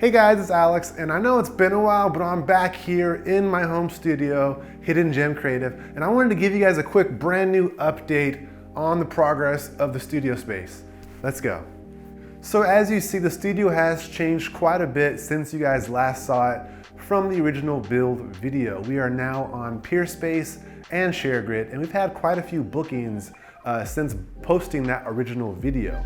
Hey guys, it's Alex, and I know it's been a while, but I'm back here in my home studio, Hidden Gem Creative, and I wanted to give you guys a quick brand new update on the progress of the studio space. Let's go. So as you see, the studio has changed quite a bit since you guys last saw it from the original build video. We are now on Peerspace and ShareGrid, and we've had quite a few bookings since posting that original video.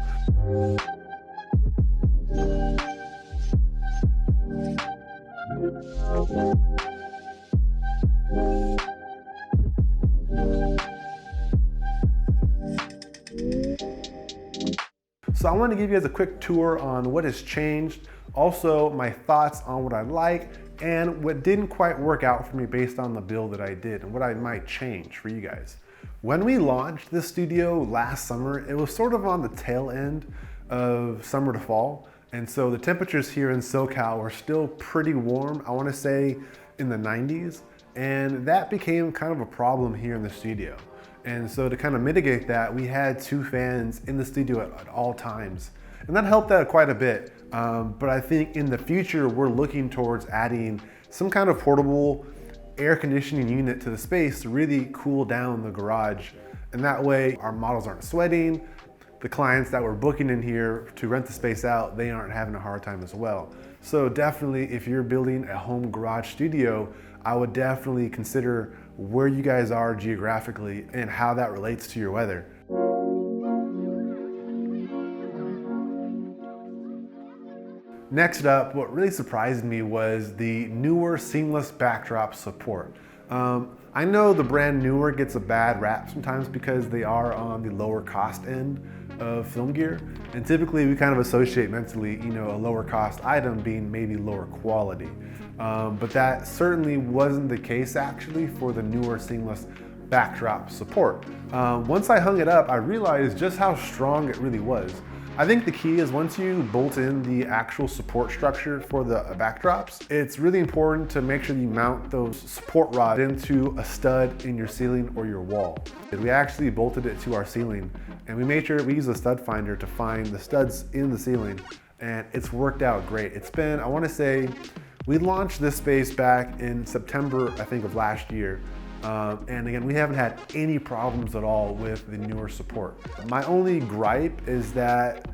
So I want to give you guys a quick tour on what has changed, also my thoughts on what I like and what didn't quite work out for me based on the build that I did and what I might change for you guys. When we launched this studio last summer, it was sort of on the tail end of summer to fall. And so the temperatures here in SoCal were still pretty warm, I want to say in the 90s. And that became kind of a problem here in the studio. And so to kind of mitigate that, we had 2 fans in the studio at all times. And that helped out quite a bit. But I think in the future, we're looking towards adding some kind of portable air conditioning unit to the space to really cool down the garage. And that way our models aren't sweating. The clients that we're booking in here to rent the space out, they aren't having a hard time as well. So definitely, if you're building a home garage studio, I would definitely consider where you guys are geographically and how that relates to your weather. Next up, what really surprised me was the Neewer seamless backdrop support. I know the brand Neewer gets a bad rap sometimes because they are on the lower cost end of film gear, and typically we kind of associate mentally, a lower cost item being maybe lower quality. But that certainly wasn't the case actually for the Neewer seamless backdrop support. Once I hung it up, I realized just how strong it really was. I think the key is once you bolt in the actual support structure for the backdrops, it's really important to make sure you mount those support rods into a stud in your ceiling or your wall. We actually bolted it to our ceiling, and we made sure we use a stud finder to find the studs in the ceiling, and it's worked out great. It's been, I want to say, we launched this space back in September, I think, of last year. And again, we haven't had any problems at all with the Neewer support. My only gripe is that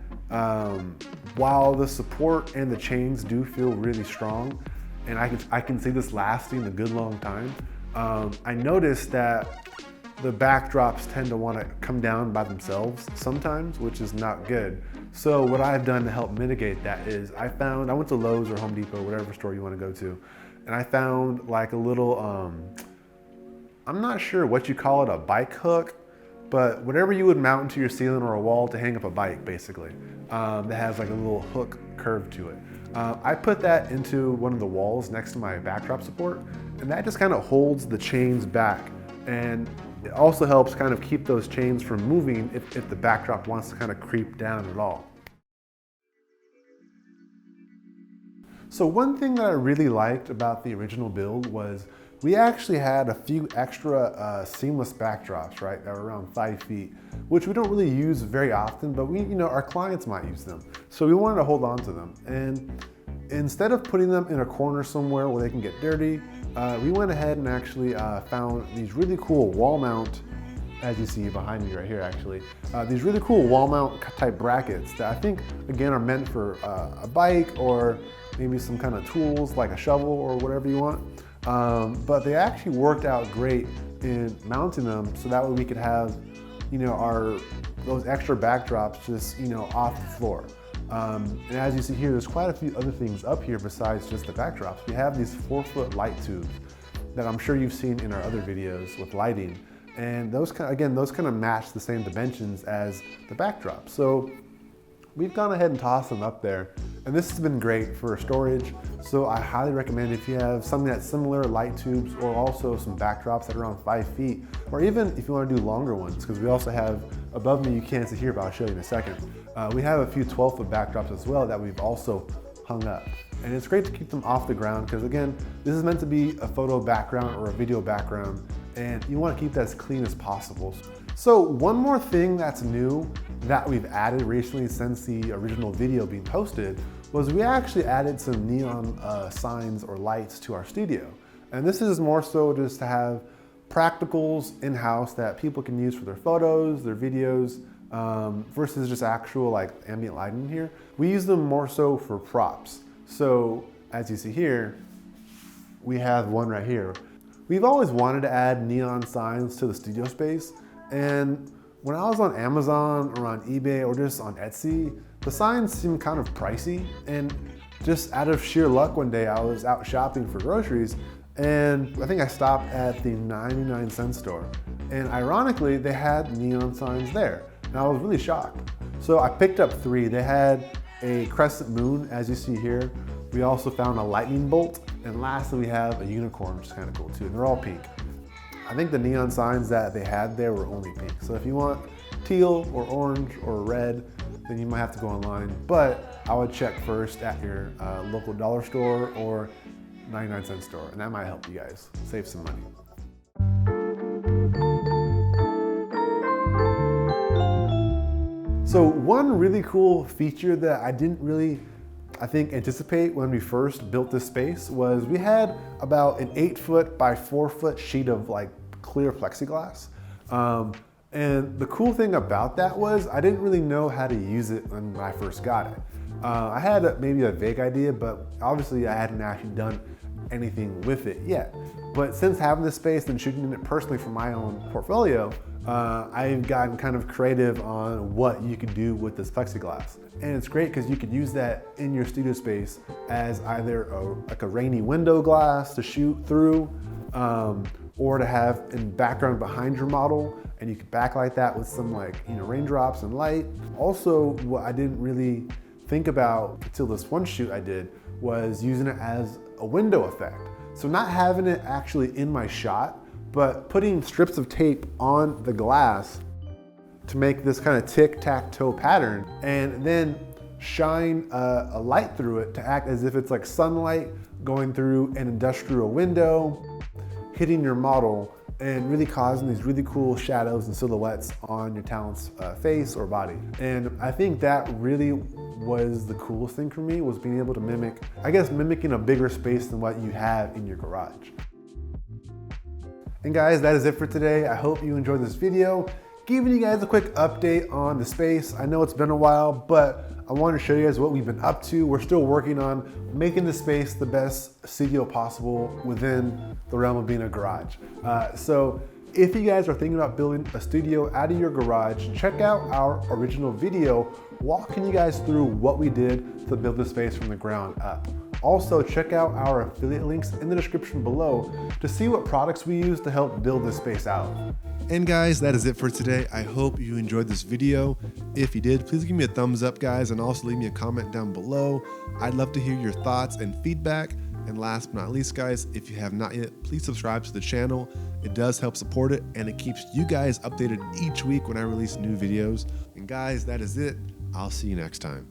while the support and the chains do feel really strong, and I can see this lasting a good long time, I noticed that the backdrops tend to want to come down by themselves sometimes, which is not good. So what I've done to help mitigate that is I went to Lowe's or Home Depot, whatever store you want to go to, and I found like a little, I'm not sure what you call it, a bike hook, but whatever you would mount into your ceiling or a wall to hang up a bike, basically, that has like a little hook curve to it. I put that into one of the walls next to my backdrop support, and that just kind of holds the chains back. And it also helps kind of keep those chains from moving if the backdrop wants to kind of creep down at all. So one thing that I really liked about the original build was we actually had a few extra seamless backdrops, right, that were around 5 feet, which we don't really use very often, but our clients might use them. So we wanted to hold on to them. And instead of putting them in a corner somewhere where they can get dirty, we went ahead and actually found these really cool wall mount, as you see behind me right here actually, these really cool wall mount type brackets that I think, again, are meant for a bike or maybe some kind of tools like a shovel or whatever you want. But they actually worked out great in mounting them so that way we could have, those extra backdrops just, off the floor. And as you see here, there's quite a few other things up here besides just the backdrops. We have these 4-foot light tubes that I'm sure you've seen in our other videos with lighting. And those kind of match the same dimensions as the backdrop. So we've gone ahead and tossed them up there. And this has been great for storage. So I highly recommend if you have something that's similar, light tubes, or also some backdrops that are around 5 feet, or even if you want to do longer ones, because we also have, above me you can't see here, but I'll show you in a second. We have a few 12-foot backdrops as well that we've also hung up. And it's great to keep them off the ground because, again, this is meant to be a photo background or a video background, and you want to keep that as clean as possible. So one more thing that's new that we've added recently since the original video being posted was we actually added some neon signs or lights to our studio. And this is more so just to have practicals in-house that people can use for their photos, their videos, versus just actual like ambient lighting here. We use them more so for props. So as you see here, we have one right here. We've always wanted to add neon signs to the studio space, and when I was on Amazon or on eBay or just on Etsy, the signs seemed kind of pricey, and just out of sheer luck one day I was out shopping for groceries, and I think I stopped at the 99-cent store, and ironically they had neon signs there, and I was really shocked. So I picked up 3. They had a crescent moon, as you see here. We also found a lightning bolt, and lastly we have a unicorn, which is kind of cool too, and they're all pink. I think the neon signs that they had there were only pink. So if you want teal or orange or red, then you might have to go online. But I would check first at your local dollar store or 99-cent store, and that might help you guys save some money. So one really cool feature that I didn't really, I think, anticipate when we first built this space was we had about an 8-foot by 4-foot sheet of like clear plexiglass. And the cool thing about that was I didn't really know how to use it when I first got it. I had maybe a vague idea, but obviously I hadn't actually done anything with it yet. But since having this space and shooting in it personally for my own portfolio, I've gotten kind of creative on what you can do with this plexiglass. And it's great because you could use that in your studio space as either like a rainy window glass to shoot through, or to have in background behind your model, and you could backlight that with some raindrops and light. Also, what I didn't really think about until this one shoot I did was using it as a window effect. So not having it actually in my shot, but putting strips of tape on the glass to make this kind of tic-tac-toe pattern, and then shine a light through it to act as if it's like sunlight going through an industrial window, hitting your model, and really causing these really cool shadows and silhouettes on your talent's face or body. And I think that really was the coolest thing for me, was being able to mimicking a bigger space than what you have in your garage. And guys, that is it for today. I hope you enjoyed this video. Giving you guys a quick update on the space. I know it's been a while, but I wanted to show you guys what we've been up to. We're still working on making the space the best studio possible within the realm of being a garage. So if you guys are thinking about building a studio out of your garage, check out our original video walking you guys through what we did to build the space from the ground up. Also, check out our affiliate links in the description below to see what products we use to help build this space out. And guys, that is it for today. I hope you enjoyed this video. If you did, please give me a thumbs up, guys, and also leave me a comment down below. I'd love to hear your thoughts and feedback. And last but not least, guys, if you have not yet, please subscribe to the channel. It does help support it, and it keeps you guys updated each week when I release new videos. And guys, that is it. I'll see you next time.